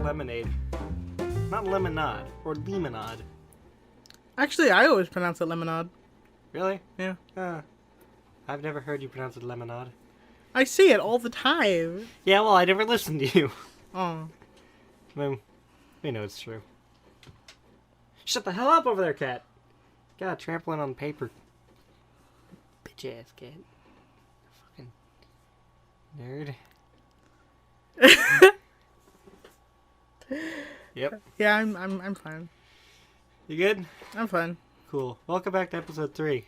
lemonade. Not lemonade. Or lemonade. Actually, I always pronounce it lemonade. Really? Yeah. I've never heard you pronounce it lemonade. I say it all the time. Yeah, well, I never listened to you. Oh. I mean, we know it's true. Shut the hell up over there, cat. God, trampling on paper. Bitch ass cat. Fucking nerd. Yep. Yeah, I'm fine. You good? I'm fine. Cool. Welcome back to episode 3.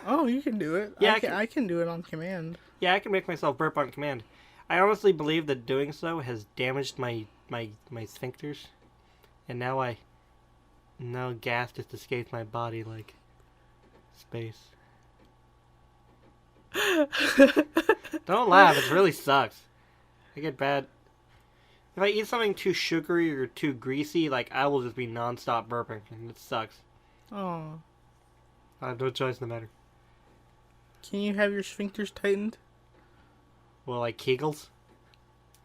Oh, you can do it. Yeah, I can do it on command. Yeah, I can make myself burp on command. I honestly believe that doing so has damaged my sphincters. And now gas just escapes my body like space. Don't laugh, it really sucks. I get bad. If I eat something too sugary or too greasy, like, I will just be non-stop burping, and it sucks. Oh. I have no choice in the matter. Can you have your sphincters tightened? Well, like Kegels?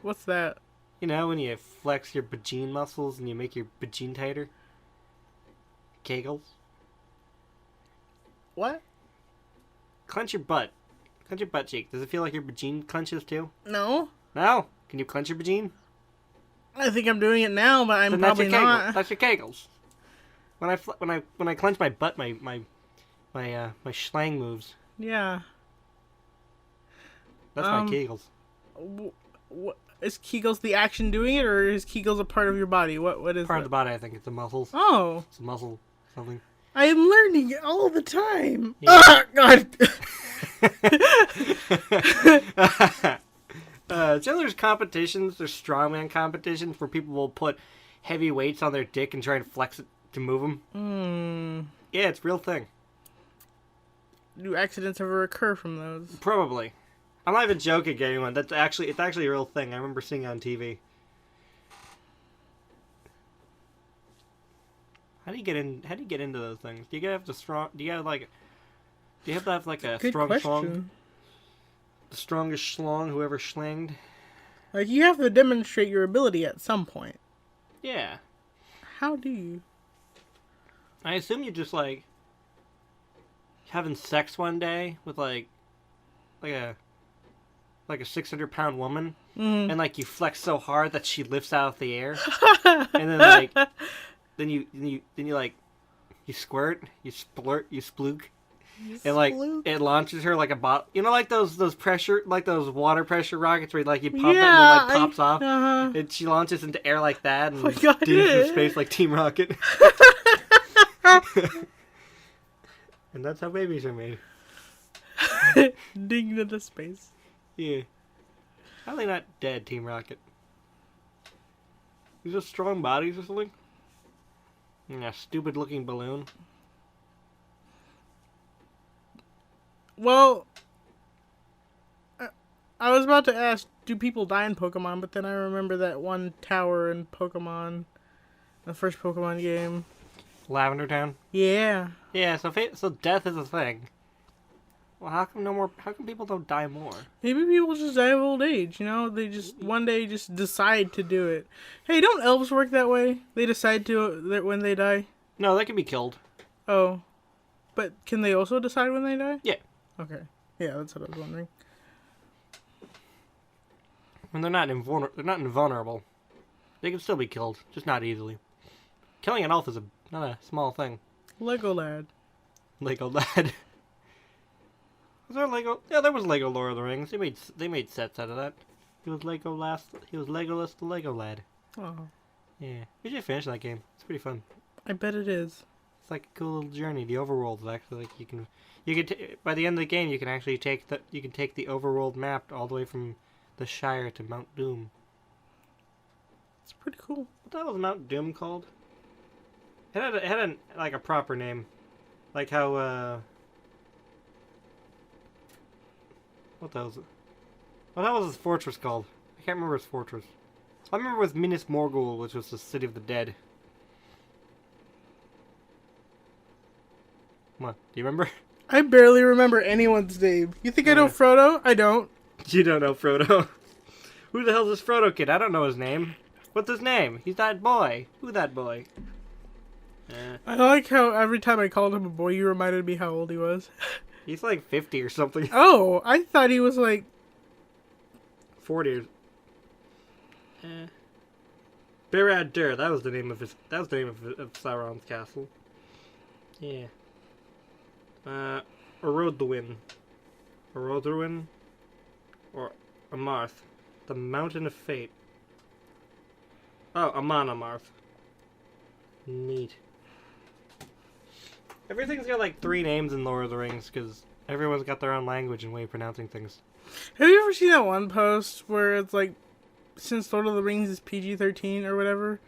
What's that? You know, when you flex your vagine muscles and you make your vagine tighter? Kegels? What? Clench your butt. Clench your butt cheek. Does it feel like your vagine clenches too? No. No? Can you clench your vagine? I think I'm doing it now, but I'm Then probably that's your not. That's your Kegels. When I clench my butt, my schlang moves. Yeah. That's my Kegels. What is Kegels the action doing it, or is Kegels a part of your body? What is Part it? of the body, I think. It's the muscles. Oh. It's a muscle something. I am learning it all the time. Yeah. Ah, God. So there's competitions, there's strongman competitions where people will put heavy weights on their dick and try and flex it to move them. Yeah, it's a real thing. Do accidents ever occur from those? Probably. I'm not even joking, anyone. It's actually a real thing. I remember seeing it on TV. How do you get into those things? Do you have to have like a Good strong question. schlong? The strongest schlong who ever schlanged? Like, you have to demonstrate your ability at some point. Yeah. How do you? I assume you just like having sex one day with like a 600-pound woman, and like you flex so hard that she lifts out of the air, and then like then you like you squirt, you splurt, you splook. And like it launches her like a bottle, you know, like those pressure, like those water pressure rockets where like you pump it and it like pops off, and she launches into air like that and dings into space like Team Rocket. And that's how babies are made. Ding into space. Yeah. How are they not dead, Team Rocket? These are strong bodies or something? And a stupid looking balloon. Well, I was about to ask, do people die in Pokemon? But then I remember that one tower in Pokemon, the first Pokemon game. Lavender Town? Yeah. Yeah, so death is a thing. Well, how come people don't die more? Maybe people just die of old age, you know? They just, one day, just decide to do it. Hey, don't elves work that way? They decide to when they die? No, they can be killed. Oh. But can they also decide when they die? Yeah. Okay. Yeah, that's what I was wondering. And they're not invulnerable. They can still be killed, just not easily. Killing an elf is not a small thing. Lego Lad. Lego Lad. Was there Lego? Yeah, there was Lego Lord of the Rings. They made sets out of that. He was Legolas the Lego Lad. Oh. Yeah. We should finish that game. It's pretty fun. I bet it is. It's like a cool little journey. The overworld is actually like by the end of the game you can actually take the overworld map all the way from the Shire to Mount Doom. It's pretty cool. What the hell was Mount Doom called? It had like a proper name, like how what the hell was his fortress called? I can't remember his fortress. I remember it was Minas Morgul, which was the city of the dead. What? Do you remember? I barely remember anyone's name. You think I know Frodo? I don't. You don't know Frodo. Who the hell's this Frodo kid? I don't know his name. What's his name? He's that boy. Who that boy? I like how every time I called him a boy, you reminded me how old he was. He's like 50 or something. Oh, I thought he was like 40. Barad-dûr. That was the name of his. That was the name of Sauron's castle. Yeah. Orodruin. Orodruin. Or Amarth. The Mountain of Fate. Oh, Amon Amarth. Neat. Everything's got like 3 names in Lord of the Rings because everyone's got their own language and way of pronouncing things. Have you ever seen that one post where it's like, since Lord of the Rings is PG-13 or whatever,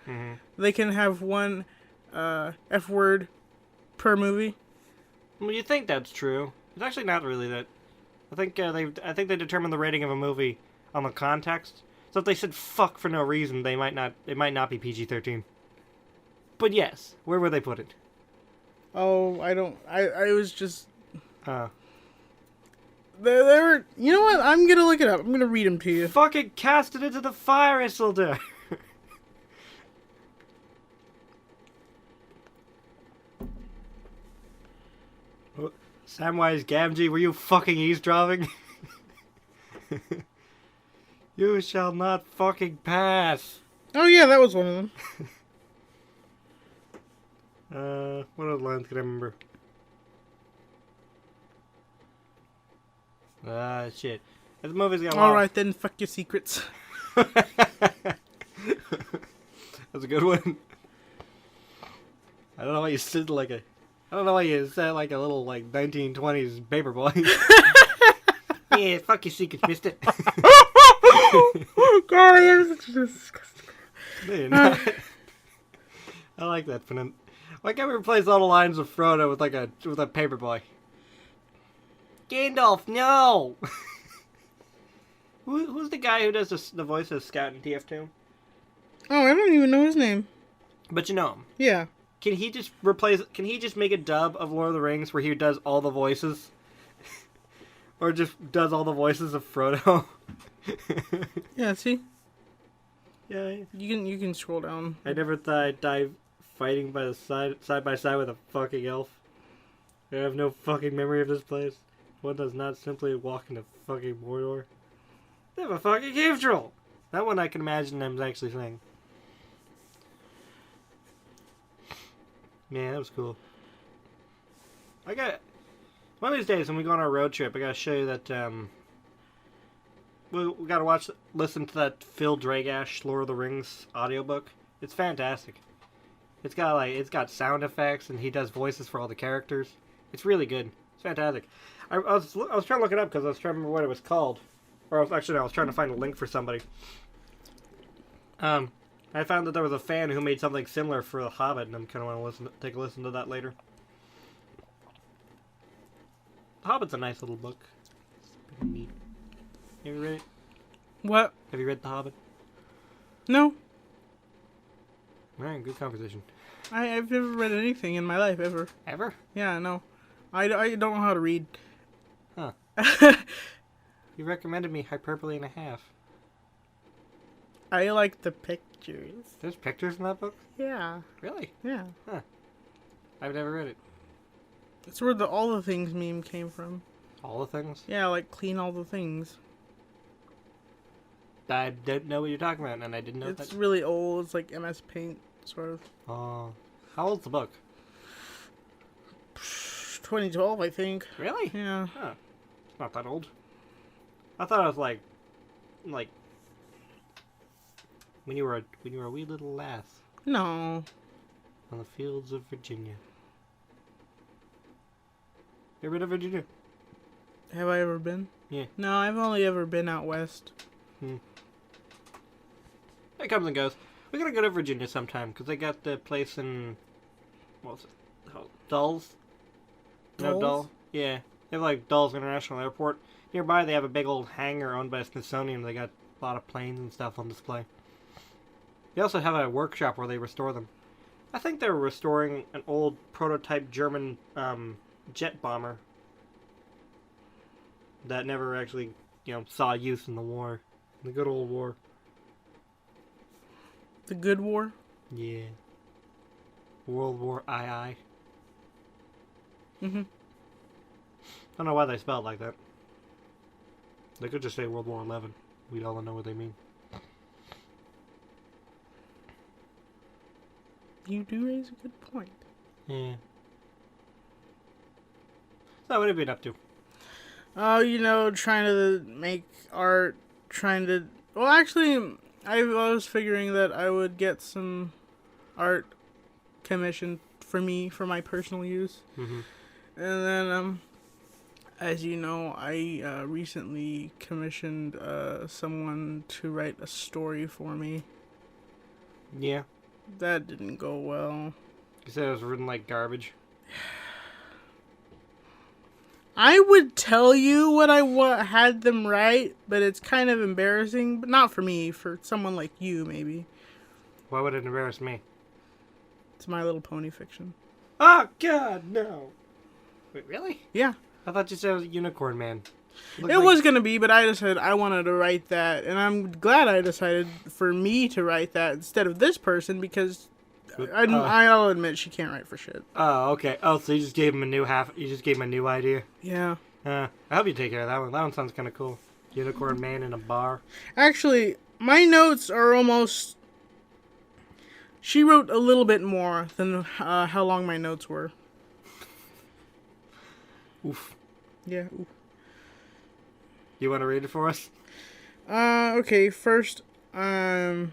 they can have one F word per movie? Well, you think that's true. It's actually not really that. I think they determine the rating of a movie on the context. So if they said fuck for no reason, it might not be PG-13. But yes, where would they put it? Oh, I was just... Uh. They were... You know what? I'm gonna look it up. I'm gonna read them to you. Fucking cast it into the fire, Isildur! Samwise Gamgee, were you fucking eavesdropping? You shall not fucking pass! Oh yeah, that was one of them. What other lines can I remember? Shit. This movie's got a lot. Alright then, fuck your secrets. That's a good one. I don't know why you said like a... I don't know why you said like a little like 1920s paperboy. Yeah, fuck your secrets, mister. God, that's disgusting. Man, I like that. Why can't we replace all the lines of Frodo with like a paperboy? Gandalf, no! Who's the guy who does the voice of Scout in TF2? Oh, I don't even know his name. But you know him. Yeah. Can he just make a dub of Lord of the Rings where he does all the voices? Or just does all the voices of Frodo? Yeah, see? Yeah. You can scroll down. I never thought I'd die fighting by the side by side with a fucking elf. I have no fucking memory of this place. One does not simply walk into fucking Mordor. They have a fucking cave troll! That one I can imagine them actually saying. Man, that was cool. One of these days when we go on our road trip, I gotta show you that, we gotta listen to that Phil Dragash Lord of the Rings audiobook. It's fantastic. It's got sound effects and he does voices for all the characters. It's really good. It's fantastic. I was trying to look it up because I was trying to remember what it was called. Or I was trying to find a link for somebody. I found that there was a fan who made something similar for The Hobbit, and I'm kind of want to take a listen to that later. The Hobbit's a nice little book. It's pretty neat. You ever read it? What? Have you read The Hobbit? No. Alright, good conversation. I've never read anything in my life, ever. Ever? Yeah, no. I don't know how to read. Huh. You recommended me Hyperbole and a Half. I like the pictures. There's pictures in that book? Yeah. Really? Yeah. Huh. I've never read it. It's where the all the things meme came from. All the things? Yeah, like clean all the things. I don't know what you're talking about, and I didn't know that. It's really old. It's like MS Paint, sort of. Oh. How old's the book? 2012, I think. Really? Yeah. Huh. It's not that old. I thought it was like when you were a wee little lass No. on the fields of Virginia. You ever been to Virginia? Have I ever been? Yeah. No, I've only ever been out west. It comes and goes. We're gonna go to Virginia sometime because they got the place in what's it? Dulles. No, Dulles. Yeah, they have like Dulles International Airport. Nearby, they have a big old hangar owned by Smithsonian. They got a lot of planes and stuff on display. They also have a workshop where they restore them. I think they're restoring an old prototype German jet bomber that never actually saw use in the war. The good old war. The good war? Yeah. World War II. Mm-hmm. I don't know why they spell it like that. They could just say World War 11. We'd all know what they mean. You do raise a good point. Yeah. So what have you been up to? Oh, trying to make art, Well, actually, I was figuring that I would get some art commissioned for me, for my personal use. Mm-hmm. And then, as you know, I recently commissioned someone to write a story for me. Yeah. That didn't go well. You said it was written like garbage. I would tell you what I had them write, but it's kind of embarrassing. But not for me, for someone like you, maybe. Why would it embarrass me? It's My Little Pony fiction. Oh, God, no. Wait, really? Yeah. I thought you said it was Unicorn Man. It was going to be, but I decided I wanted to write that. And I'm glad I decided for me to write that instead of this person, because I'll admit she can't write for shit. Oh, okay. Oh, so you just gave him you just gave him a new idea? Yeah. I hope you take care of that one. That one sounds kind of cool. Unicorn Man in a bar. Actually, my notes are almost... She wrote a little bit more than how long my notes were. Oof. Yeah, oof. You want to read it for us? Okay, first, I'll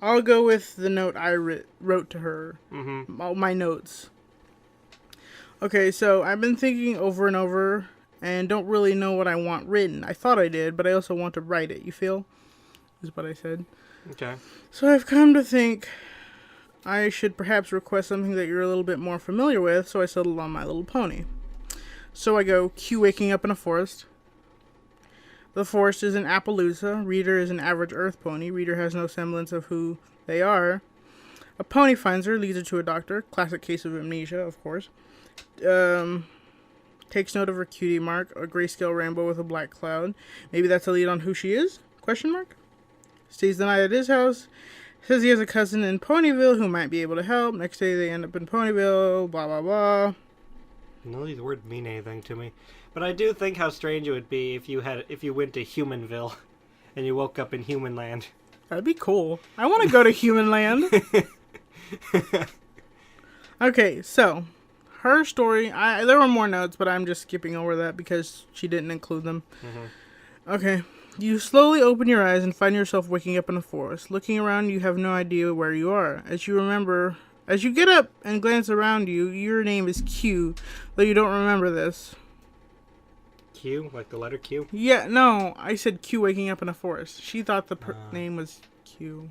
go with the note I wrote to her. Mm-hmm. All my notes. Okay, so I've been thinking over and over and don't really know what I want written. I thought I did, but I also want to write it, you feel? Is what I said. Okay. So I've come to think I should perhaps request something that you're a little bit more familiar with, so I settled on My Little Pony. So I go, cue waking up in a forest. The forest is in Appaloosa. Reader is an average Earth pony. Reader has no semblance of who they are. A pony finds her, leads her to a doctor. Classic case of amnesia, of course. Takes note of her cutie mark, a grayscale rainbow with a black cloud. Maybe that's a lead on who she is? Question mark. Stays the night at his house. Says he has a cousin in Ponyville who might be able to help. Next day they end up in Ponyville. Blah, blah, blah. None of these words mean anything to me. But I do think how strange it would be if you went to Humanville and you woke up in Human Land. That'd be cool. I want to go to Human Land. Okay, so her story. There were more notes, but I'm just skipping over that because she didn't include them. Mm-hmm. Okay. You slowly open your eyes and find yourself waking up in a forest. Looking around, you have no idea where you are. As you get up and glance around you, your name is Q, though you don't remember this. Q? Like the letter Q? Yeah, no, I said Q waking up in a forest. She thought the name was Q.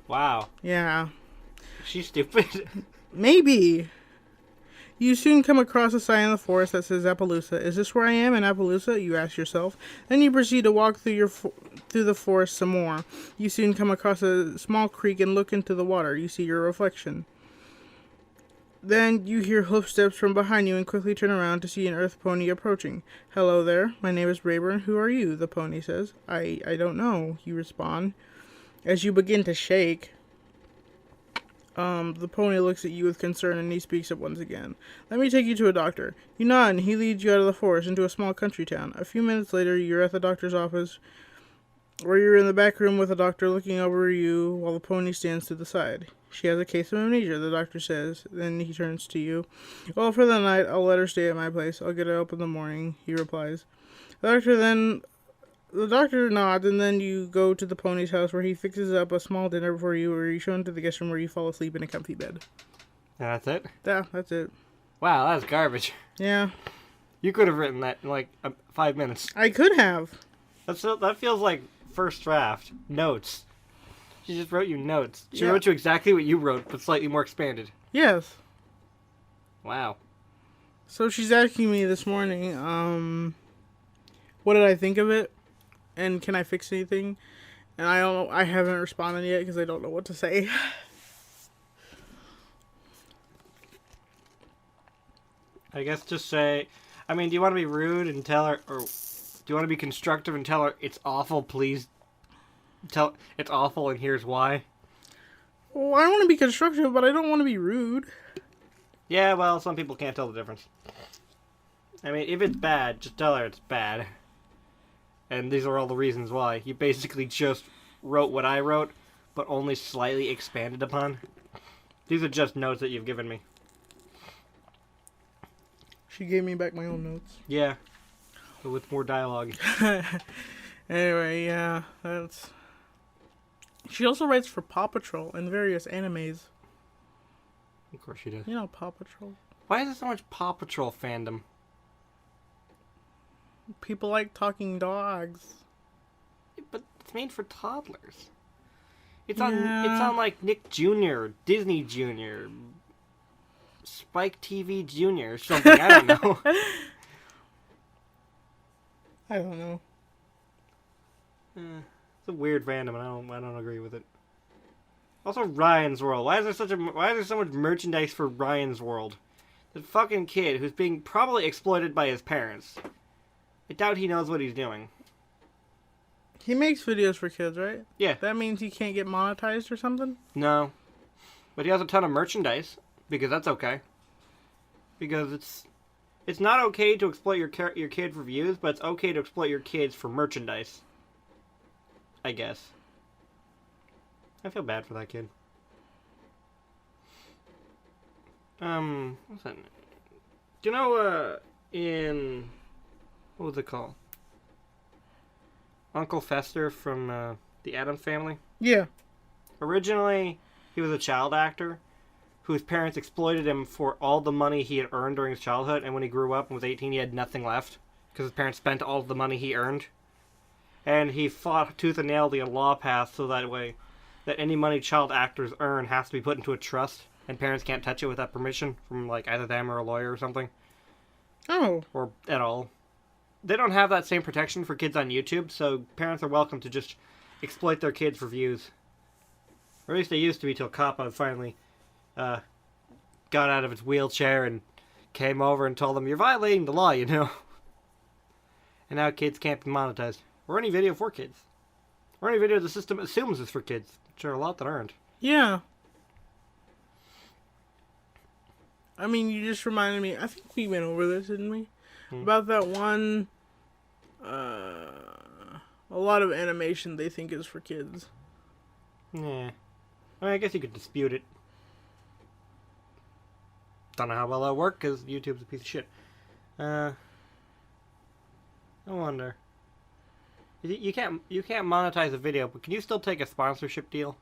Wow. Yeah. She's stupid. Maybe. You soon come across a sign in the forest that says Appaloosa. Is this where I am in Appaloosa? You ask yourself. Then you proceed to walk through the forest some more. You soon come across a small creek and look into the water. You see your reflection. Then you hear hoofsteps from behind you and quickly turn around to see an earth pony approaching. Hello there, my name is Rayburn. Who are you? The pony says. I don't know, you respond. As you begin to shake, the pony looks at you with concern and he speaks up once again. Let me take you to a doctor. You nod and he leads you out of the forest into a small country town. A few minutes later, you're at the doctor's office, where you're in the back room with the doctor looking over you while the pony stands to the side. She has a case of amnesia, the doctor says. Then he turns to you. Well, for the night, I'll let her stay at my place. I'll get her up in the morning, he replies. The doctor nods, and then you go to the pony's house where he fixes up a small dinner for you, or you're shown to the guest room where you fall asleep in a comfy bed. That's it? Yeah, that's it. Wow, that's garbage. Yeah. You could have written that in like 5 minutes. I could have. That feels like first draft. Notes. She just wrote you notes. She wrote you exactly what you wrote, but slightly more expanded. Yes. Wow. So she's asking me this morning, what did I think of it? And can I fix anything? And I don't know, I haven't responded yet because I don't know what to say. I guess just say, do you want to be rude and tell her, or Do you want to be constructive and tell her it's awful? Please tell it's awful and here's why. Well, I want to be constructive, but I don't want to be rude. Yeah, well, some people can't tell the difference. I mean, if it's bad, just tell her it's bad. And these are all the reasons why. You basically just wrote what I wrote, but only slightly expanded upon. These are just notes that you've given me. She gave me back my own notes. Yeah, but with more dialogue. Anyway, yeah, that's... She also writes for Paw Patrol and various animes. Of course she does. You know Paw Patrol. Why is there so much Paw Patrol fandom? People like talking dogs. But it's made for toddlers. It's on like Nick Jr., Disney Jr., Spike TV Jr. or something. I don't know. I don't know. It's a weird fandom, and I don't agree with it. Also, Ryan's World. Why is there so much merchandise for Ryan's World? The fucking kid who's being probably exploited by his parents. I doubt he knows what he's doing. He makes videos for kids, right? Yeah. That means he can't get monetized or something? No. But he has a ton of merchandise, because that's okay. Because it's not okay to exploit your kid for views, but it's okay to exploit your kids for merchandise. I guess. I feel bad for that kid. What's that? Do you know, in... What was it called? Uncle Fester from the Addams Family? Yeah. Originally, he was a child actor whose parents exploited him for all the money he had earned during his childhood, and when he grew up and was 18, he had nothing left because his parents spent all of the money he earned. And he fought tooth and nail to get a law passed so that way that any money child actors earn has to be put into a trust, and parents can't touch it without permission from like either them or a lawyer or something. Oh. Or at all. They don't have that same protection for kids on YouTube, so parents are welcome to just exploit their kids for views. Or at least they used to be till Kappa finally got out of its wheelchair and came over and told them, you're violating the law, you know. And now kids can't be monetized. Or any video for kids. Or any video the system assumes is for kids, which are a lot that aren't. Yeah. I mean, you just reminded me, I think we went over this, didn't we? About that one, a lot of animation they think is for kids. Yeah. I mean, I guess you could dispute it. Don't know how well that'll work, because YouTube's a piece of shit. I wonder. You can't monetize a video, but can you still take a sponsorship deal?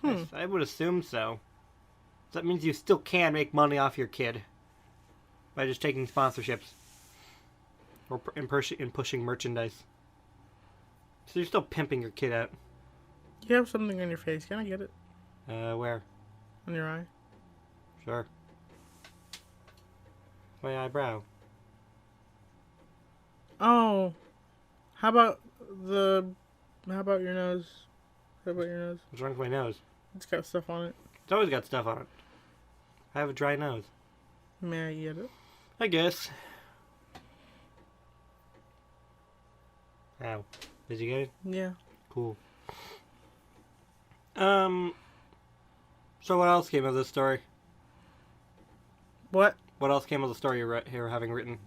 I would assume so. That means you still can make money off your kid by just taking sponsorships or in pushing merchandise. So you're still pimping your kid out. You have something on your face. Can I get it? Where? On your eye. Sure. My eyebrow. Oh. How about your nose? How about your nose? What's wrong with my nose? It's got stuff on it. It's always got stuff on it. I have a dry nose. May I get it? I guess. Ow. Did you get it? Yeah. Cool. So what else came of this story? What? What else came of the story you're having written?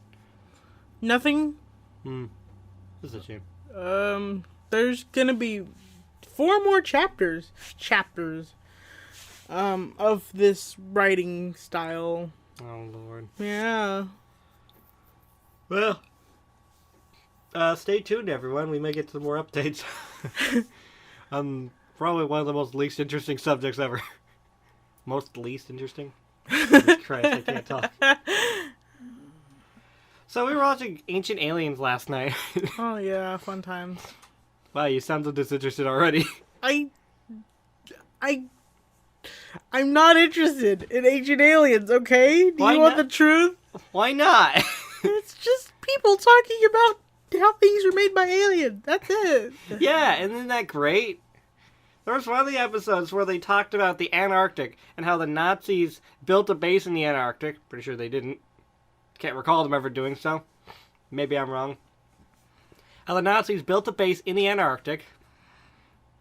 Nothing. This is a shame. There's gonna be 4 more chapters of this writing style. Oh, Lord. Yeah. Well, stay tuned, everyone. We may get some more updates. Probably one of the most least interesting subjects ever. Most least interesting? Jesus Christ, I can't talk. So we were watching Ancient Aliens last night. Oh, yeah. Fun times. Wow, you sounded disinterested already. I'm not interested in Ancient Aliens, okay? Do you want the truth? Why not? It's just people talking about how things are made by aliens. That's it. Yeah, isn't that great? There was one of the episodes where they talked about the Antarctic and how the Nazis built a base in the Antarctic. Pretty sure they didn't. Can't recall them ever doing so. Maybe I'm wrong. How the Nazis built a base in the Antarctic,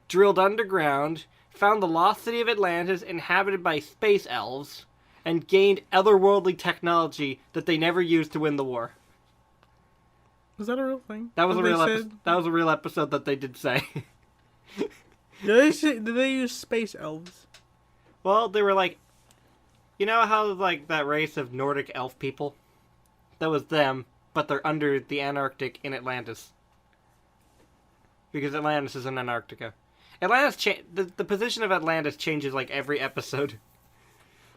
drilled underground, found the lost city of Atlantis inhabited by space elves, and gained otherworldly technology that they never used to win the war. Was that a real thing? That was a real episode. That was a real episode that they did say. Did they use space elves? Well, they were like, you know how like that race of Nordic elf people? That was them, but they're under the Antarctic in Atlantis. Because Atlantis is in Antarctica. The position of Atlantis changes like every episode.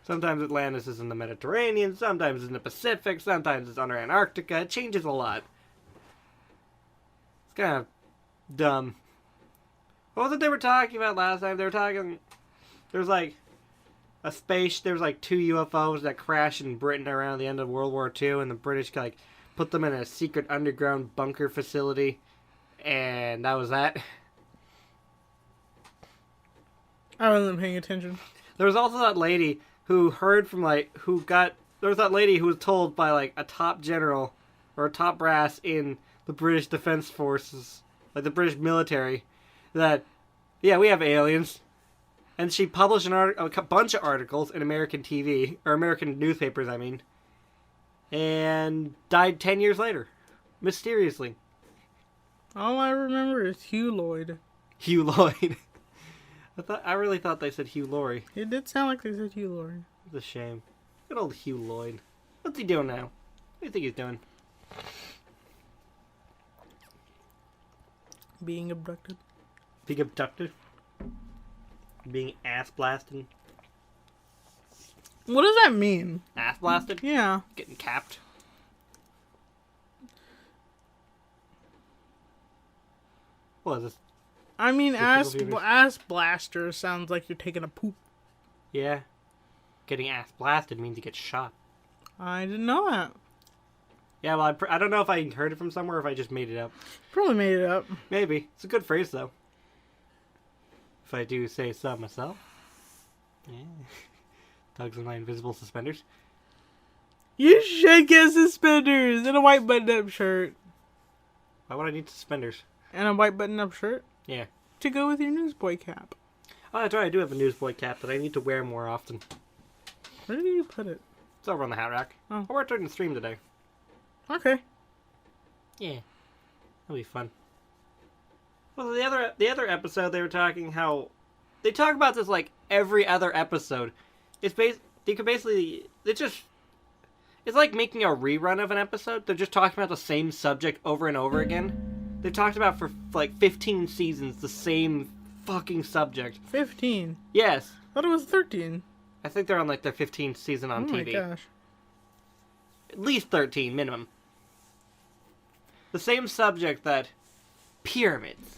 Sometimes Atlantis is in the Mediterranean, sometimes it's in the Pacific, sometimes it's under Antarctica. It changes a lot. It's kind of dumb. What was it they were talking about last time? They were talking... There's like a space... There was like 2 UFOs that crashed in Britain around the end of World War II, and the British like put them in a secret underground bunker facility. And that was that. I wasn't paying attention. There was also that lady who heard from like there was that lady who was told by like a top general or a top brass in the British Defense Forces, like the British military, that yeah, we have aliens. And she published a bunch of articles in American TV or American newspapers, I mean, and died 10 years later, mysteriously. All I remember is Hugh Lloyd. Hugh Lloyd. I really thought they said Hugh Laurie. It did sound like they said Hugh Lloyd. It's a shame. Good old Hugh Lloyd. What's he doing now? What do you think he's doing? Being abducted. Being abducted? Being ass blasted? What does that mean? Ass blasted? Yeah. Getting capped? What is this? I mean, ass blaster sounds like you're taking a poop. Yeah. Getting ass blasted means you get shot. I didn't know that. Yeah, well, I don't know if I heard it from somewhere or if I just made it up. Probably made it up. Maybe. It's a good phrase, though. If I do say so myself. Yeah. Tugs on my invisible suspenders. You should get suspenders and a white button-up shirt. Why would I need suspenders? And a white button-up shirt? Yeah. To go with your newsboy cap. Oh, that's right. I do have a newsboy cap that I need to wear more often. Where did you put it? It's over on the hat rack. Oh. I wore it during the stream today. Okay. Yeah. That'll be fun. Well, the other episode, they were talking how... They talk about this, like, every other episode. It's you could basically... It's like making a rerun of an episode. They're just talking about the same subject over and over again. They've talked about for, like, 15 seasons the same fucking subject. 15? Yes. I thought it was 13. I think they're on, like, their 15th season on TV. Oh my gosh. At least 13, minimum. The same subject that pyramids.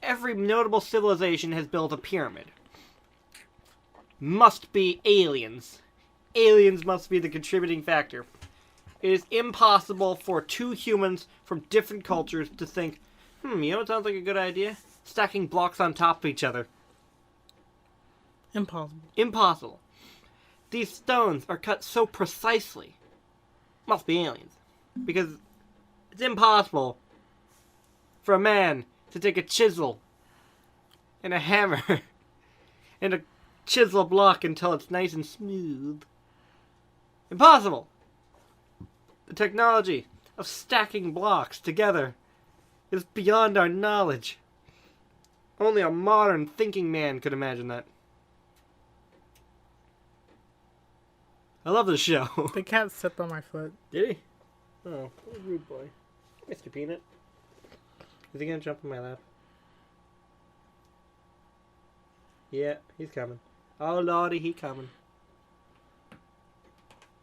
Every notable civilization has built a pyramid. Must be aliens. Aliens must be the contributing factor. It is impossible for 2 humans from different cultures to think, you know what sounds like a good idea? Stacking blocks on top of each other. Impossible. Impossible. These stones are cut so precisely. Must be aliens. Because it's impossible for a man to take a chisel and a hammer and a chisel a block until it's nice and smooth. Impossible! The technology of stacking blocks together is beyond our knowledge. Only a modern thinking man could imagine that. I love this show. The cat stepped on my foot. Did he? Oh, what a rude boy. Mr. Peanut. Is he gonna jump in my lap? Yeah, he's coming. Oh lordy, he coming.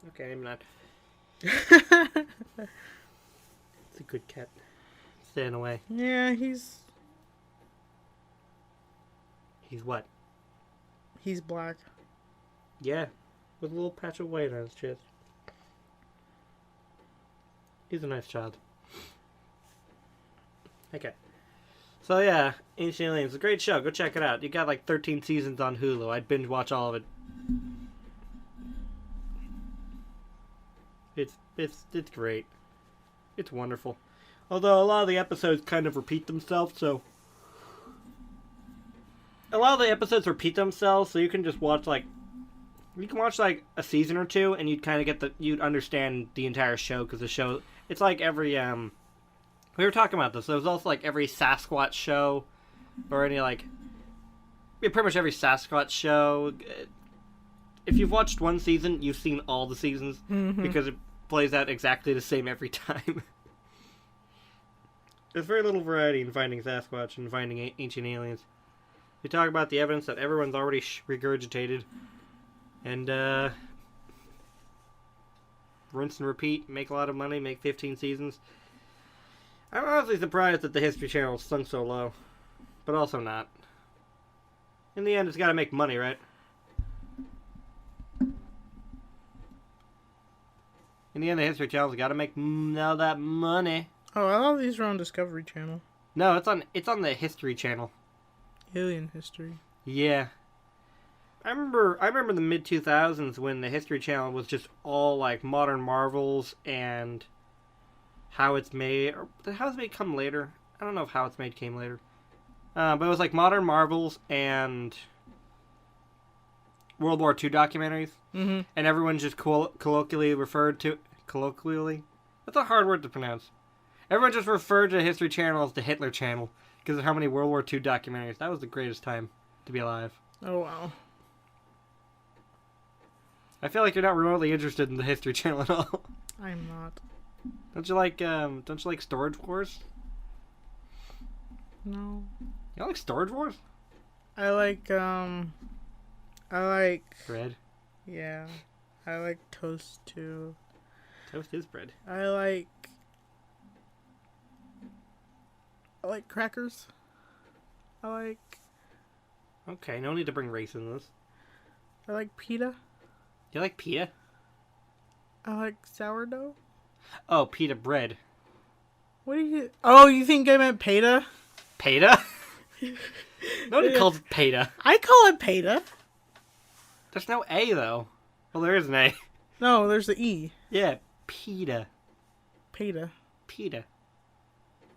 Okay, maybe not. It's a good cat. Staying away. Yeah, he's what? He's black. Yeah, with a little patch of white on his chest. He's a nice child. Okay. So yeah, Ancient Aliens, a great show. Go check it out. You got like 13 seasons on Hulu. I'd binge watch all of it. It's great. It's wonderful. Although a lot of the episodes kind of repeat themselves, so you can just watch a season or two, and you'd kind of you'd understand the entire show, because the show, it's like every we were talking about this. There was also like every Sasquatch show, or any pretty much every Sasquatch show. If you've watched one season, you've seen all the seasons, because it plays out exactly the same every time. There's very little variety in finding Sasquatch and finding ancient aliens. We talk about the evidence that everyone's already regurgitated, and rinse and repeat, make a lot of money, make 15 seasons. I'm honestly surprised that the History Channel sunk so low, but also not. In the end, it's got to make money, right? In the end, the History Channel's got to make all that money. Oh, I thought these were on Discovery Channel. No, it's on the History Channel. Alien history. Yeah. I remember the mid-2000s when the History Channel was just all like Modern Marvels and How It's Made. Or did How It's Made come later? I don't know if How It's Made came later. But it was like Modern Marvels and World War II documentaries. Mm-hmm. And everyone just colloquially referred to... Colloquially? That's a hard word to pronounce. Everyone just referred to History Channel as the Hitler Channel because of how many World War II documentaries. That was the greatest time to be alive. Oh, wow. I feel like you're not remotely interested in the History Channel at all. I'm not. Don't you like Storage Wars? No. You don't like Storage Wars? I like Bread. Yeah. I like toast too. Toast is bread. I like crackers. Okay, no need to bring race into this. I like pita. You like pita? I like sourdough. Oh, pita bread. What do you... Oh, you think I meant pita? Pita? Nobody calls it pita. I call it pita. There's no A, though. Well, there is an A. No, there's the E. Yeah, pita. Pita. Pita.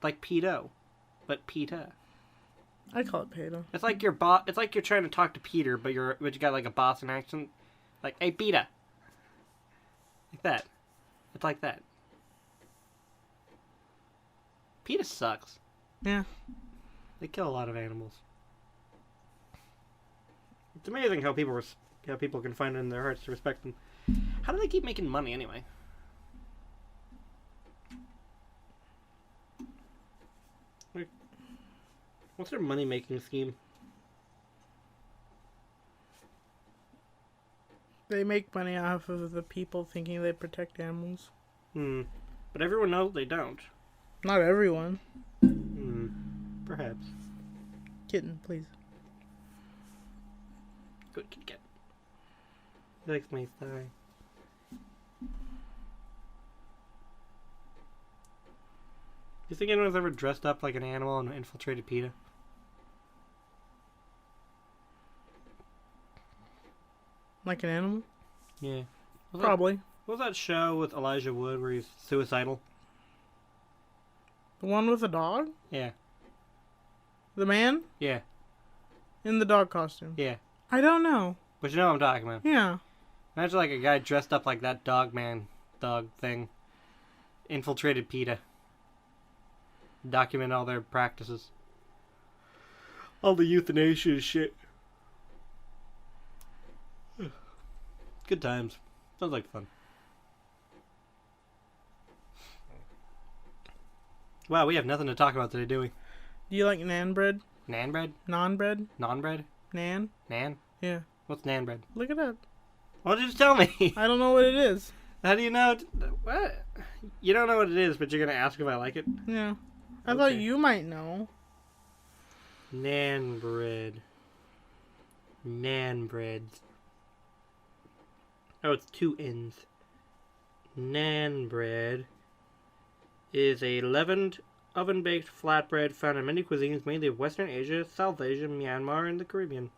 Like pedo. But pita. I call it pita. It's like you're trying to talk to Peter, but you got like a Boston accent. Like, hey, pita. Like that. It's like that. PETA sucks. Yeah. They kill a lot of animals. It's amazing how people can find it in their hearts to respect them. How do they keep making money anyway? What's their money-making scheme? They make money off of the people thinking they protect animals. But everyone knows they don't. Not everyone. Perhaps. Kitten, please. Good kitty cat. He likes my thigh. You think anyone's ever dressed up like an animal and infiltrated PETA? Like an animal? Yeah. Probably. What was that show with Elijah Wood where he's suicidal? The one with the dog? Yeah. The man? Yeah. In the dog costume? Yeah. I don't know. But you know what I'm talking about. Yeah. Imagine like a guy dressed up like that dog thing. Infiltrated PETA. Document all their practices. All the euthanasia shit. Good times. Sounds like fun. Wow, we have nothing to talk about today, do we? Do you like nan bread? Nan bread? Non bread? Non bread? Nan? Nan? Yeah. What's nan bread? Look it up. Why don't you just tell me? I don't know what it is. How do you know? What? You don't know what it is, but you're going to ask if I like it? Yeah. I thought you might know. Nan bread. Nan breads. Oh, it's two N's. Nan bread is a leavened, oven-baked flatbread found in many cuisines, mainly of Western Asia, South Asia, Myanmar, and the Caribbean.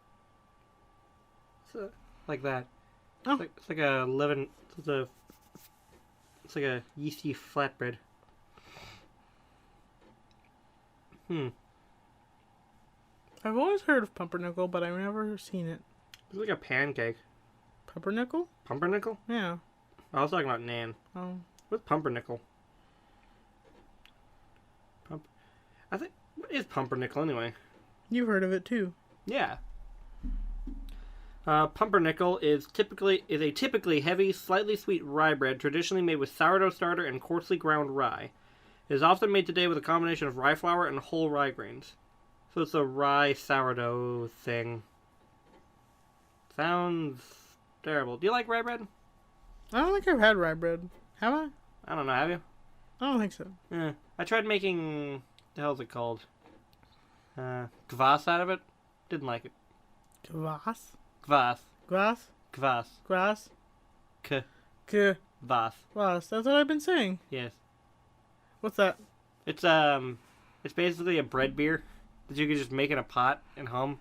So, like that. Oh. It's like a leaven. It's a It's like a yeasty flatbread. I've always heard of pumpernickel, but I've never seen it. It's like a pancake. Pumpernickel? Pumpernickel? Yeah. I was talking about Nan. Oh. What's pumpernickel? I think... What is pumpernickel anyway? You've heard of it too. Yeah. Pumpernickel is a typically heavy, slightly sweet rye bread traditionally made with sourdough starter and coarsely ground rye. It is often made today with a combination of rye flour and whole rye grains. So it's a rye sourdough thing. Sounds terrible. Do you like rye bread? I don't think I've had rye bread. Have I? I don't know. Have you? I don't think so. Yeah. I tried making... The hell's it called? Kvass out of it. Didn't like it. Kvass? Kvass. Kvass? Kvass. Kvass? K. K. Kvass. Kvass. That's what I've been saying. Yes. What's that? It's basically a bread beer that you can just make in a pot at home.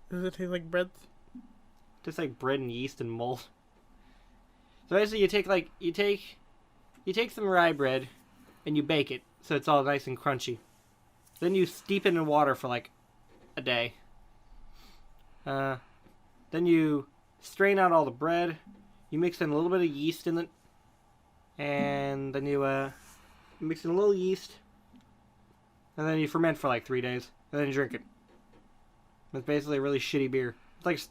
Does it taste like bread? Just like bread and yeast and mold. So basically, you take some rye bread and you bake it so it's all nice and crunchy. Then you steep it in water for like a day. Then you strain out all the bread. You mix in a little bit of yeast in it, and then you mix in a little yeast, and then you ferment for like 3 days, and then you drink it. It's basically a really shitty beer. It's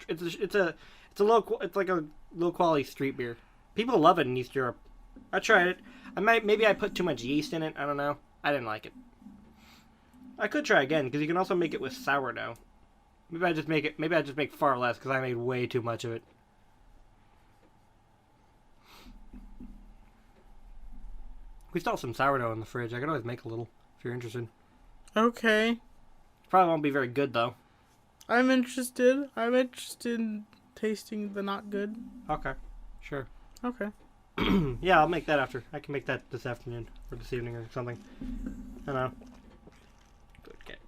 like a low quality street beer. People love it in East Europe. I tried it. Maybe I put too much yeast in it. I don't know. I didn't like it. I could try again because you can also make it with sourdough. Maybe I just make far less because I made way too much of it. We still have some sourdough in the fridge. I could always make a little if you're interested. Okay. Probably won't be very good though. I'm interested. I'm interested in tasting the not good. Okay. Sure. Okay. Yeah, I'll make that after. I can make that this afternoon or this evening or something. I don't know. Good cat.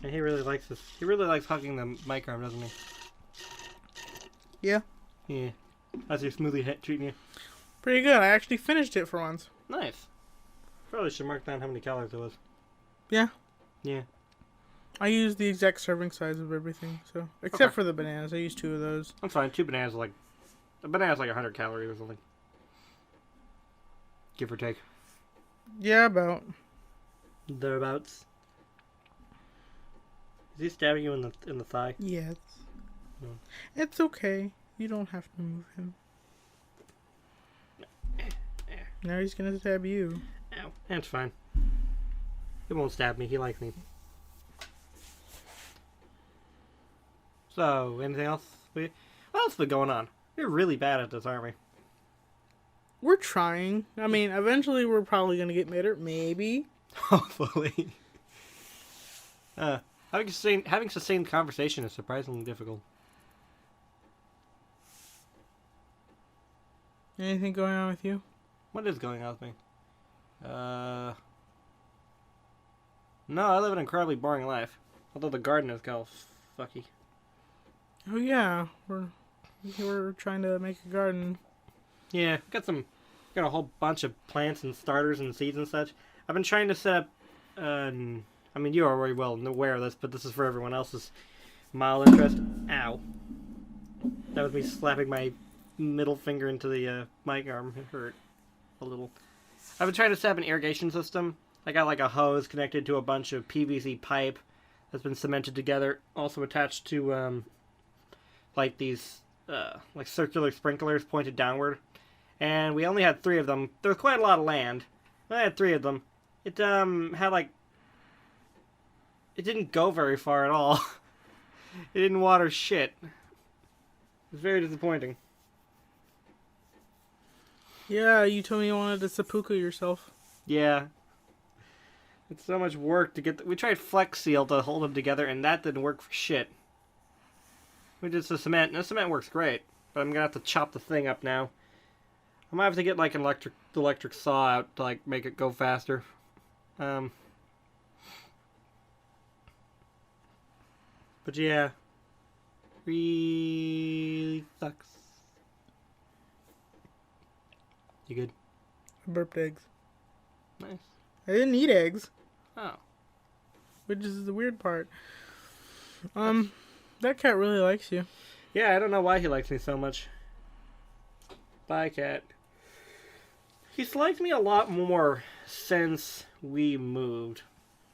And he really likes this. He really likes hugging the mic arm, doesn't he? Yeah. Yeah. How's your smoothie treating you? Pretty good. I actually finished it for once. Nice. Probably should mark down how many calories it was. Yeah. Yeah. I used the exact serving size of everything, so except for the bananas. I used 2 of those. I'm fine. 2 bananas a banana's like 100 calories or something. Give or take. Yeah, about. Thereabouts. Is he stabbing you in the thigh? Yes. No. It's okay. You don't have to move him. Now he's gonna stab you. Ow. That's fine. He won't stab me. He likes me. So, anything else? What else has been going on? We're really bad at this, aren't we? We're trying. I mean, eventually we're probably gonna get better. Maybe. Hopefully. Having sustained conversation is surprisingly difficult. Anything going on with you? What is going on with me? No, I live an incredibly boring life. Although the garden is kind of fucky. Oh yeah, we're trying to make a garden. Yeah, got a whole bunch of plants and starters and seeds and such. I've been trying to set up. I mean, you are very well aware of this, but this is for everyone else's mild interest. Ow! That was me slapping my middle finger into the mic arm. It hurt a little. I've been trying to set up an irrigation system. I got like a hose connected to a bunch of PVC pipe that's been cemented together, also attached to like these like circular sprinklers pointed downward. And we only had 3 of them. There was quite a lot of land. I had 3 of them. It had like it didn't go very far at all. It didn't water shit. It was very disappointing. Yeah, you told me you wanted to seppuku yourself. Yeah. It's so much work to get... We tried Flex Seal to hold them together, and that didn't work for shit. We did some cement, and the cement works great. But I'm gonna have to chop the thing up now. I might have to get, like, an electric saw out to, like, make it go faster. But yeah. Really sucks. You good? I burped eggs. Nice. I didn't eat eggs. Oh. Which is the weird part. That cat really likes you. Yeah, I don't know why he likes me so much. Bye, cat. He's liked me a lot more since we moved.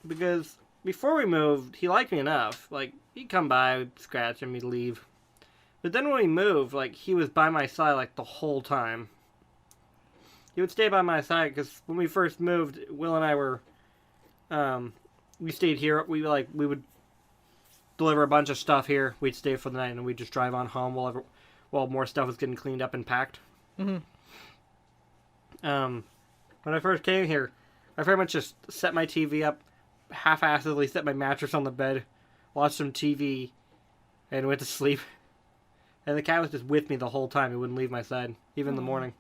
Because before we moved, he liked me enough. Like, he'd come by, we'd scratch him, he'd leave. But then when we moved, like, he was by my side, like, the whole time. He would stay by my side, because when we first moved, Will and I were, we stayed here. We would deliver a bunch of stuff here. We'd stay for the night, and we'd just drive on home while more stuff was getting cleaned up and packed. Mm-hmm. When I first came here, I very much just set my TV up, half-assedly set my mattress on the bed, watched some TV, and went to sleep. And the cat was just with me the whole time. He wouldn't leave my side, even in the morning.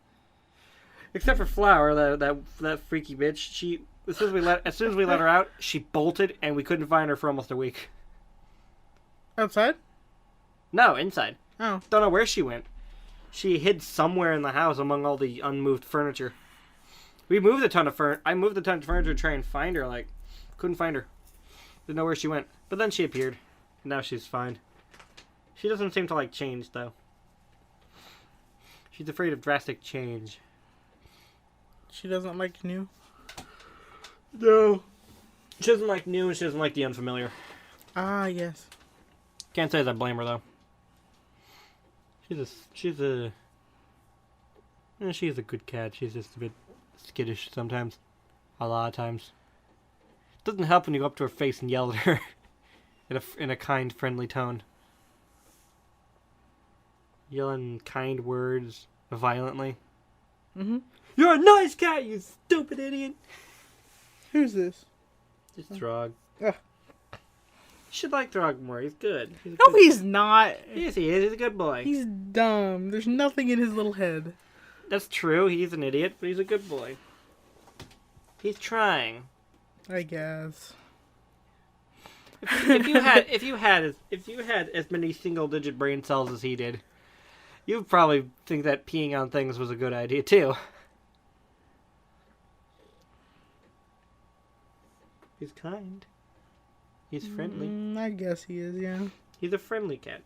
Except for Flower, that freaky bitch. She as soon as we let her out, she bolted, and we couldn't find her for almost a week. Outside? No, inside. Oh. Don't know where she went. She hid somewhere in the house among all the unmoved furniture. We moved a ton of I moved a ton of furniture to try and find her. Like, couldn't find her. Didn't know where she went. But then she appeared. And now she's fine. She doesn't seem to like change, though. She's afraid of drastic change. She doesn't like new? No. She doesn't like new, and she doesn't like the unfamiliar. Ah, yes. Can't say that I blame her, though. She's a good cat. She's just a bit skittish sometimes. A lot of times. Doesn't help when you go up to her face and yell at her in a kind, friendly tone. Yelling kind words violently. Mm-hmm. You're a nice cat, you stupid idiot. Who's this? It's Throg. Ugh. You should like Throg more. He's good. He's not. Yes, he is. He's a good boy. He's dumb. There's nothing in his little head. That's true. He's an idiot, but he's a good boy. He's trying. I guess. If you had as many single-digit brain cells as he did, you'd probably think that peeing on things was a good idea too. He's kind. He's friendly. I guess he is, yeah. He's a friendly cat.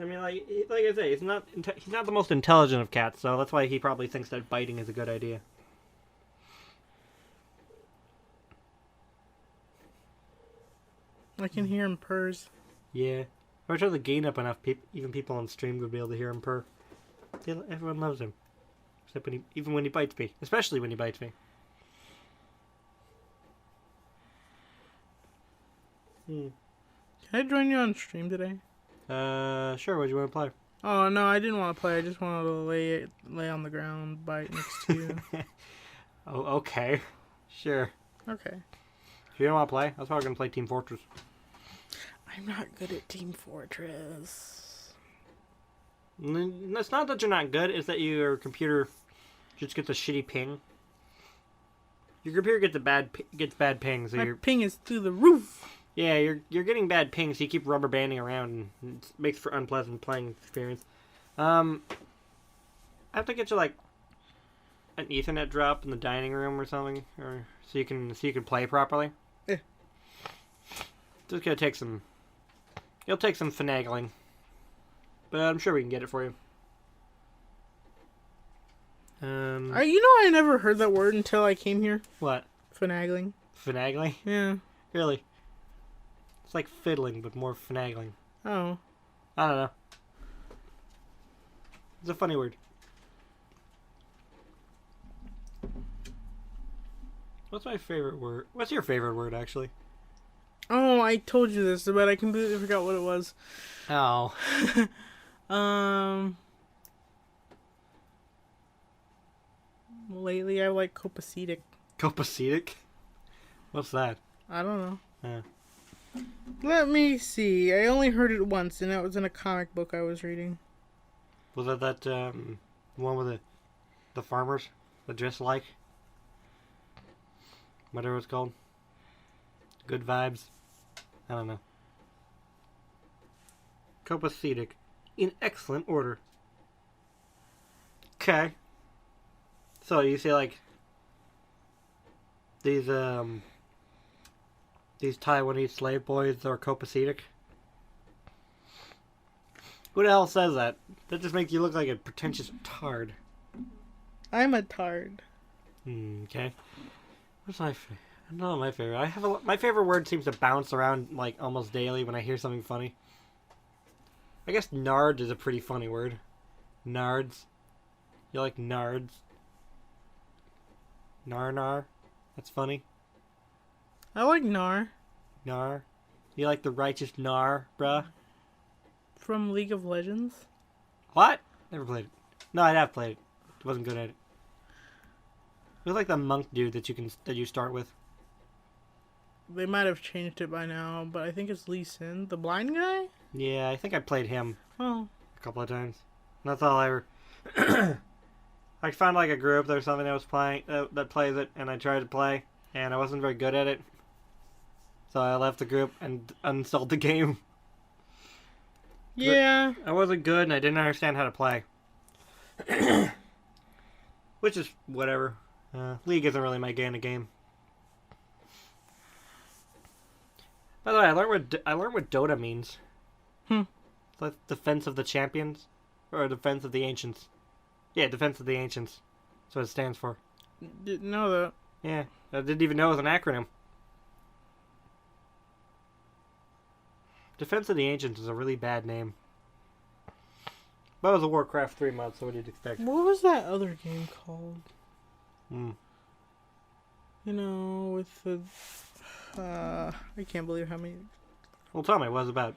I mean, like I say, he's not the most intelligent of cats, so that's why he probably thinks that biting is a good idea. I can hear him purrs. Yeah. If I try to gain up enough, even people on stream would be able to hear him purr. Everyone loves him. Except even when he bites me. Especially when he bites me. Can I join you on stream today? Sure. What do you want to play? Oh, no, I didn't want to play. I just wanted to lay on the ground, bite next to you. Oh, okay. Sure. Okay. If you don't want to play, I was probably going to play Team Fortress. I'm not good at Team Fortress. It's not that you're not good, it's that your computer just gets a shitty ping. Your computer gets bad pings. So My ping is through the roof. Yeah, you're getting bad pings, so you keep rubber banding around, and it makes for unpleasant playing experience. I have to get you like an Ethernet drop in the dining room or something, or so you can play properly. Yeah. It's gonna take some. It'll take some finagling, but I'm sure we can get it for you. I never heard that word until I came here. What? Finagling. Finagling? Yeah. Really? It's like fiddling, but more finagling. Oh. I don't know. It's a funny word. What's my favorite word? What's your favorite word, actually? Oh, I told you this, but I completely forgot what it was. Oh. Lately I like copacetic. Copacetic? What's that? I don't know. Yeah. Let me see. I only heard it once, and that was in a comic book I was reading. Was that one with the farmers that dress alike? Whatever it's called. Good vibes. I don't know. Copacetic. In excellent order. Okay. So you say like these Taiwanese slave boys are copacetic? Who the hell says that? That just makes you look like a pretentious tard. I'm a tard. Okay. What's my favorite? I don't know my favorite. My favorite word seems to bounce around like almost daily when I hear something funny. I guess nard is a pretty funny word. Nards. You like nards? Nar. That's funny. I like Nar. Nar. You like the righteous Nar, bruh? From League of Legends. What? Never played it. No, I have played it. Wasn't good at it. It was like the monk dude that you start with. They might have changed it by now, but I think it's Lee Sin, the blind guy. Yeah, I think I played him Oh, a couple of times. And that's all I ever. I found like a group or something that was playing that plays it, and I tried to play, and I wasn't very good at it. So I left the group and uninstalled the game. yeah. I wasn't good, and I didn't understand how to play. Which is whatever. League isn't really my game. By the way, I learned what Dota means. It's like Defense of the Champions, or Defense of the Ancients. Yeah, Defense of the Ancients. That's what it stands for. Didn't know that. Yeah, I didn't even know it was an acronym. Defense of the Ancients is a really bad name. But it was a Warcraft 3 mod, so what did you expect? What was that other game called? Hmm. You know, with the... I can't believe how many... Well, tell me, what was it about?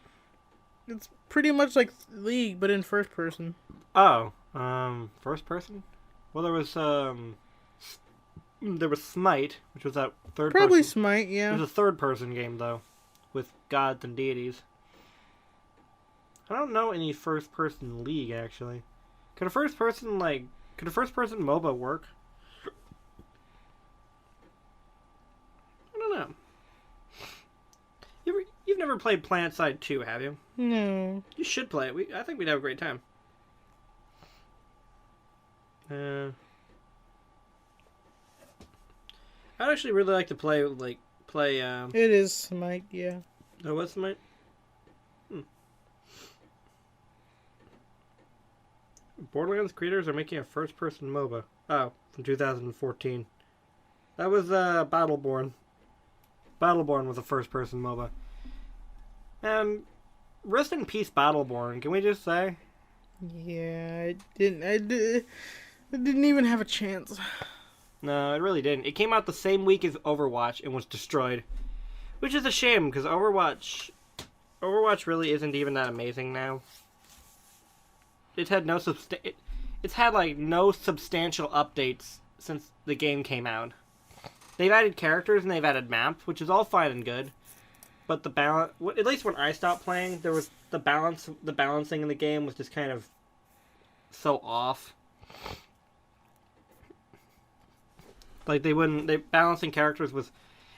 It's pretty much like League, but in first person. Oh, first person? Well, there was Smite, which was that third Probably person. Smite, It yeah. was a third person game, though, with gods and deities. I don't know any first person League, actually. Could a first person MOBA work? I don't know. You've never played PlanetSide 2, have you? No. You should play it. I think we'd have a great time. I'd actually really like to play. It is Smite, yeah. Oh, what's Smite? Borderlands creators are making a first-person MOBA. Oh, from 2014. That was Battleborn. Battleborn was a first-person MOBA. Rest in peace, Battleborn. Can we just say? Yeah, it didn't even have a chance. No, it really didn't. It came out the same week as Overwatch and was destroyed, which is a shame because Overwatch really isn't even that amazing now. It's had no substantial updates since the game came out. They've added characters and they've added maps, which is all fine and good. But the balance, at least when I stopped playing, there was the balancing in the game was just kind of so off. Like balancing characters was,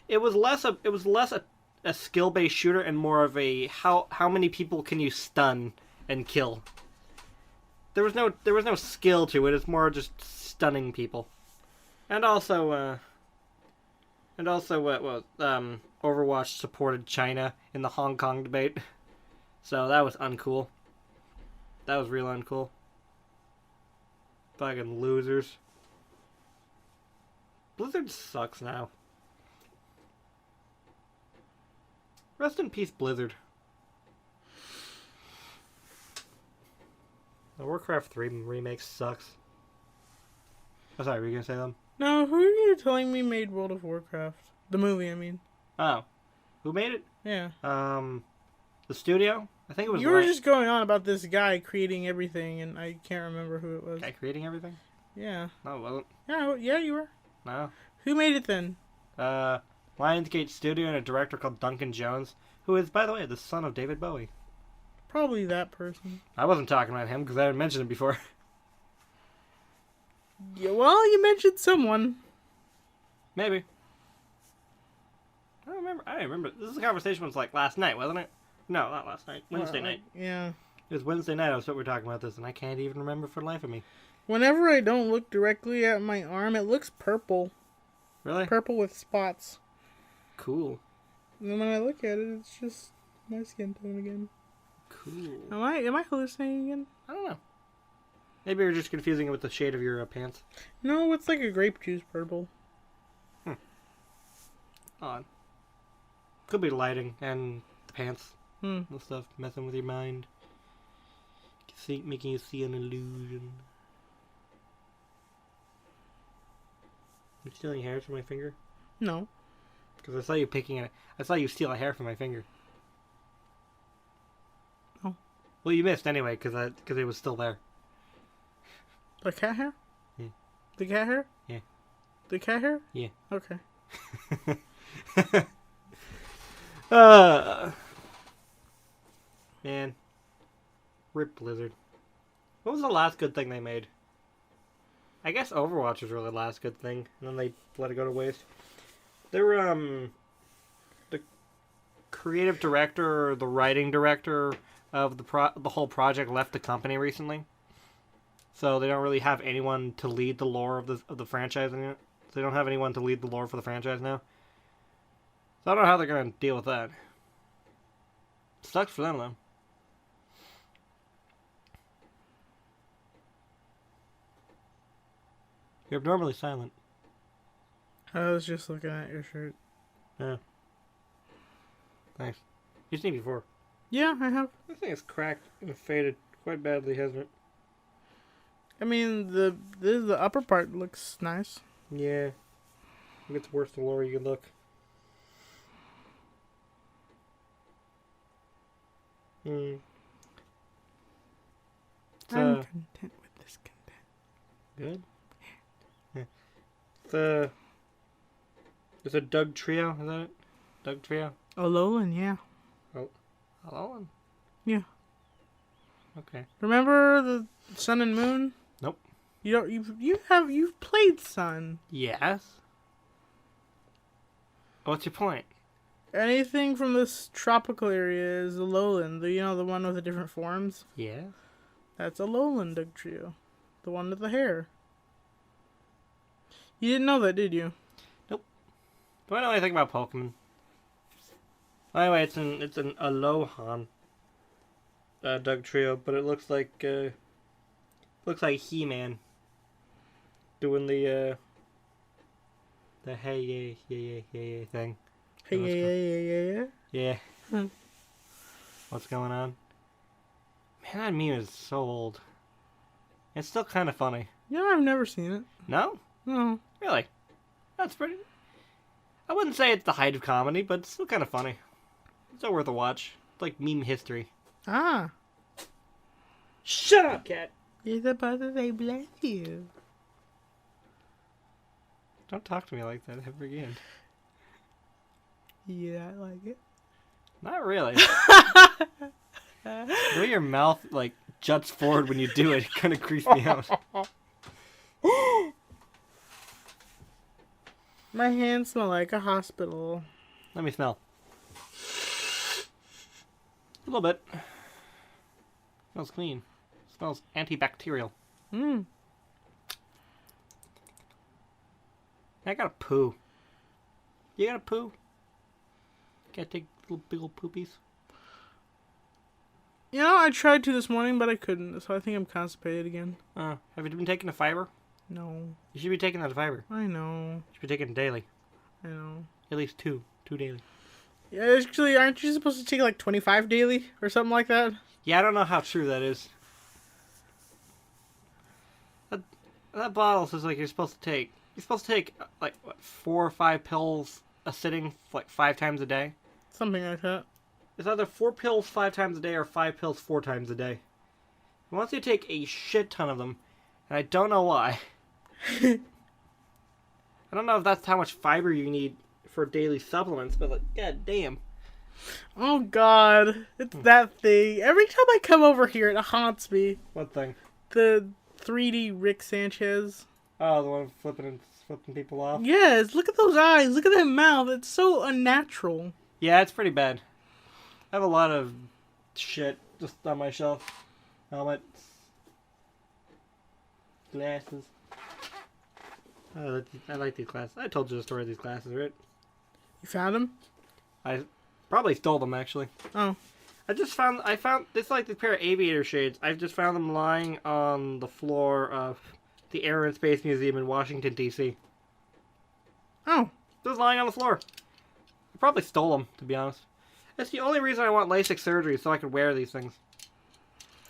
it was less a skill-based shooter and more of a how many people can you stun and kill. There was no skill to it. It's more just stunning people, and also Overwatch supported China in the Hong Kong debate, so that was uncool. That was real uncool. Fucking losers. Blizzard sucks now. Rest in peace, Blizzard. The Warcraft 3 remake sucks. Oh, sorry, were you gonna say them? No, who are you telling me made World of Warcraft? The movie, I mean. Oh. Who made it? Yeah. The studio? I think it was... You were just going on about this guy creating everything, and I can't remember who it was. Guy creating everything? Yeah. No, it wasn't. Yeah, you were. No. Who made it then? Lionsgate Studio and a director called Duncan Jones, who is, by the way, the son of David Bowie. Probably that person. I wasn't talking about him because I hadn't mentioned it before. Yeah, well, you mentioned someone. Maybe. I don't remember. This conversation was like last night, wasn't it? No, not last night. Wednesday night. Yeah. It was Wednesday night. I was we were talking about this, and I can't even remember for the life of me. Whenever I don't look directly at my arm, it looks purple. Really? Purple with spots. Cool. And then when I look at it, it's just my skin tone again. Cool. Am I hallucinating again? I don't know. Maybe you're just confusing it with the shade of your pants. No, it's like a grape juice purple. Odd. Could be lighting and the pants Hmm. and stuff messing with your mind. Making you see an illusion. You stealing hairs from my finger? No. Because I saw you picking it. I saw you steal a hair from my finger. Oh. Well, you missed anyway, because it was still there. The cat hair? Yeah. The cat hair? Yeah. The cat hair? Yeah. Okay. Man. Rip Blizzard. What was the last good thing they made? I guess Overwatch was really the last good thing, and then they let it go to waste. They were, the creative director or the writing director of the whole project left the company recently. So they don't really have anyone to lead the lore of the franchise in it. So they don't have anyone to lead the lore for the franchise now. So I don't know how they're going to deal with that. Sucks for them, though. You're abnormally silent. I was just looking at your shirt. Yeah. Thanks. You've seen it before. Yeah, I have. This thing is cracked and faded quite badly, hasn't it? I mean, the upper part looks nice. Yeah. It gets worse the lower you look. Hmm. I'm content with this content. Good? Yeah. It's a Doug Trio, is that it? Doug Trio? Alolan, yeah. Hello? Yeah. Okay. Remember the Sun and Moon? Nope. You've played Sun. Yes. What's your point? Anything from this tropical area is Alolan. The one with the different forms? Yeah. That's Alolan Doug Trio. The one with the hair. You didn't know that, did you? Nope. Do I know anything about Pokemon? Anyway, it's an Alohan Doug Trio, but it looks like He-Man doing the hey yeah thing. Hey, Yeah. Hmm. What's going on? Man, that meme is so old. It's still kind of funny. Yeah, I've never seen it. No? No. Really? That's pretty... I wouldn't say it's the height of comedy, but it's still kind of funny. It's still worth a watch. It's like meme history. Ah. Shut up, cat! You're supposed to say bless you. Don't talk to me like that ever again. Yeah, I like it. Not really. The way your mouth, like, juts forward when you do it kind of creeps me out. My hands smell like a hospital. Let me smell. A little bit. Smells clean. Smells antibacterial. Mmm. I gotta poo. You gotta poo? Gotta take little big old poopies? I tried to this morning, but I couldn't, so I think I'm constipated again. Have you been taking the fiber? No. You should be taking that fiber. I know. You should be taking it daily. I know. At least two daily. Yeah, actually, aren't you supposed to take like 25 daily or something like that? Yeah, I don't know how true that is. That bottle says like you're supposed to take like what, 4 or 5 pills a sitting like 5 times a day. Something like that. It's either 4 pills 5 times a day or 5 pills 4 times a day. He wants you to take a shit ton of them, and I don't know why. I don't know if that's how much fiber you need for daily supplements, but like, god damn. Oh god, it's that thing. Every time I come over here, it haunts me. What thing? The 3D Rick Sanchez. Oh, the one flipping people off? Yes, look at those eyes. Look at that mouth. It's so unnatural. Yeah, it's pretty bad. I have a lot of shit just on my shelf. Helmets. Glasses. I like these glasses. I told you the story of these glasses, right? You found them? I probably stole them, actually. Oh. I found this like this pair of aviator shades. I just found them lying on the floor of the Air and Space Museum in Washington, D.C. Oh. Just lying on the floor. I probably stole them, to be honest. That's the only reason I want LASIK surgery, so I could wear these things.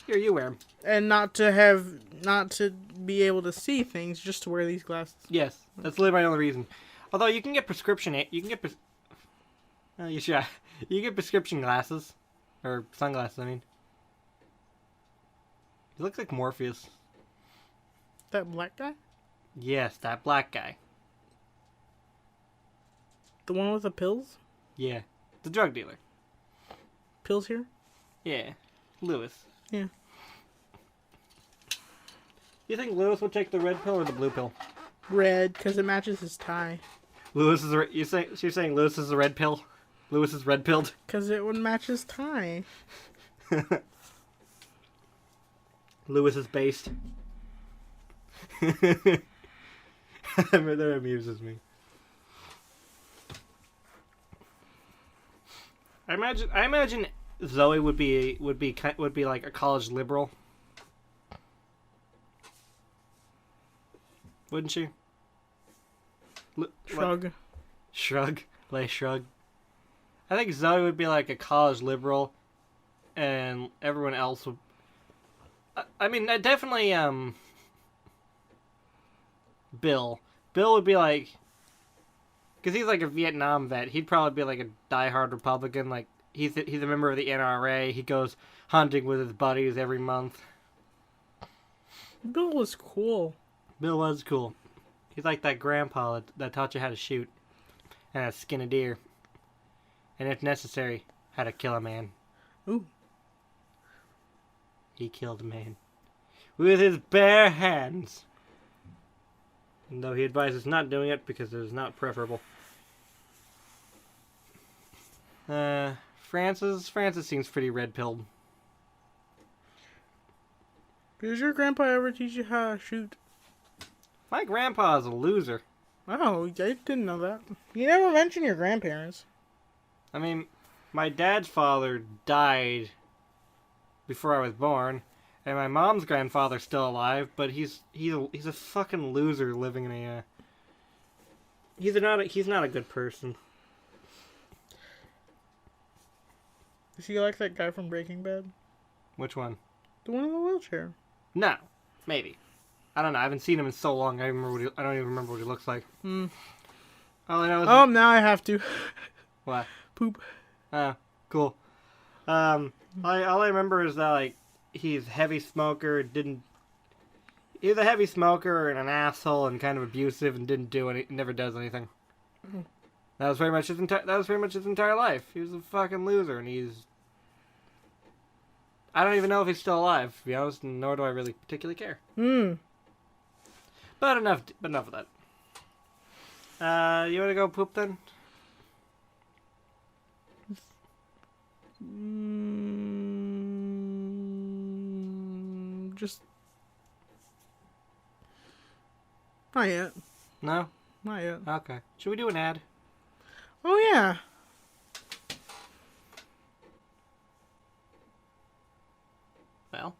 Here, you wear them. And not to be able to see things, just to wear these glasses. Yes, that's literally my only reason. Although you can get prescription, you can get prescription glasses, or sunglasses. I mean, he looks like Morpheus. That black guy? Yes, that black guy. The one with the pills? Yeah, the drug dealer. Pills here? Yeah, Lewis. Yeah. You think Lewis would take the red pill or the blue pill? Red, because it matches his tie. You're saying Lewis is a red pill? Lewis is red pilled? Because it would match his tie. Lewis is based. That amuses me. I imagine Zoe would be like a college liberal. Wouldn't she? Shrug. Shrug. Lay shrug. I think Zoe would be like a college liberal, and everyone else would... I mean, definitely, Bill. Bill would be like... Because he's like a Vietnam vet. He'd probably be like a diehard Republican. Like, he's a member of the NRA. He goes hunting with his buddies every month. Bill was cool. Bill was cool. He's like that grandpa that taught you how to shoot and how to skin a deer. And if necessary, how to kill a man. Ooh. He killed a man. With his bare hands. And though he advises not doing it because it is not preferable. Francis seems pretty red-pilled. Does your grandpa ever teach you how to shoot? My grandpa is a loser. Oh, I didn't know that. You never mentioned your grandparents. I mean, my dad's father died before I was born, and my mom's grandfather's still alive, but he's a fucking loser living in a. He's not a good person. Is he like that guy from Breaking Bad? Which one? The one in the wheelchair. No, maybe. I don't know. I haven't seen him in so long. I don't even remember what he looks like. Hmm. All I know is now I have to. What? Poop. Oh, cool. All I remember is that like he's a heavy smoker. He's a heavy smoker and an asshole and kind of abusive and never does anything. Mm. That was pretty much his entire life. He was a fucking loser, and I don't even know if he's still alive, to be honest, nor do I really particularly care. Hmm. But enough of that. You want to go poop then? Just not yet. No? Not yet. Okay. Should we do an ad? Oh yeah. Well?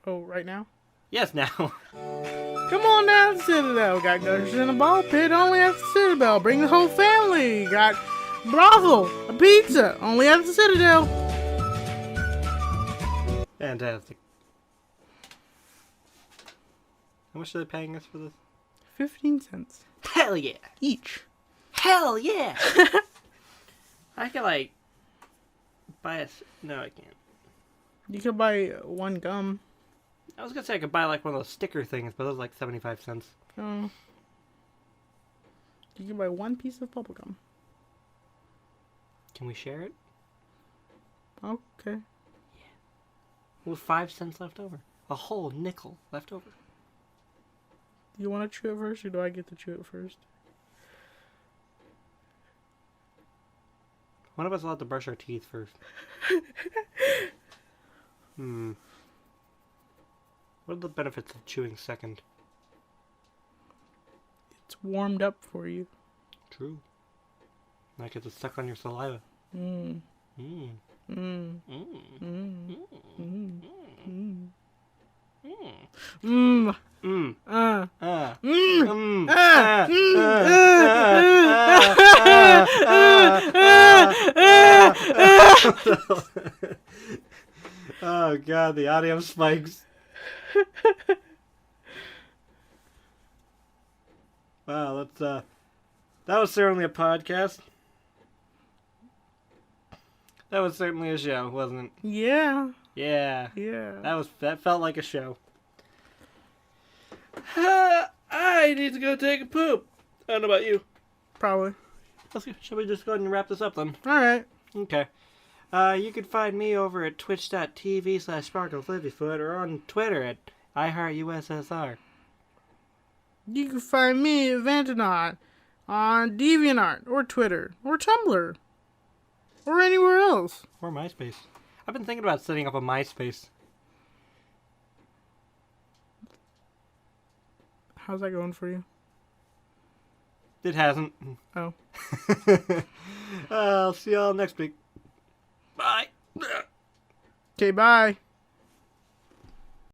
Oh, right now? Yes, now. Come on down to Citadel. Got gutters in a ball pit only at the Citadel. Bring the whole family. Got brothel, a pizza only at the Citadel. Fantastic. How much are they paying us for this? 15 cents. Hell yeah. Each. Hell yeah. I could like buy no, I can't. You could buy one gum. I was gonna say I could buy like one of those sticker things, but those are like 75 cents. Oh. You can buy one piece of bubble gum. Can we share it? Okay. Yeah. With 5 cents left over. A whole nickel left over. Do you want to chew it first, or do I get to chew it first? One of us will have to brush our teeth first. What are the benefits of chewing second? It's warmed up for you. True. Like it's stuck on your saliva. Mm. Mm. Mm. Mm. Mm. Mm. Mm. Mm. Mm. Mm. Mm. Mm. Mm. Oh god, the audio spikes. Wow, that was certainly a podcast. That was certainly a show, wasn't it? Yeah. Yeah. Yeah. That felt like a show. I need to go take a poop. I don't know about you. Probably. Shall we just go ahead and wrap this up then? All right. Okay. You can find me over at twitch.tv/SparklesLilyfoot or on Twitter at iHeartUSSR. You can find me at Vantanot on DeviantArt or Twitter or Tumblr or anywhere else. Or MySpace. I've been thinking about setting up a MySpace. How's that going for you? It hasn't. Oh. I'll see y'all next week. Bye. Okay, bye.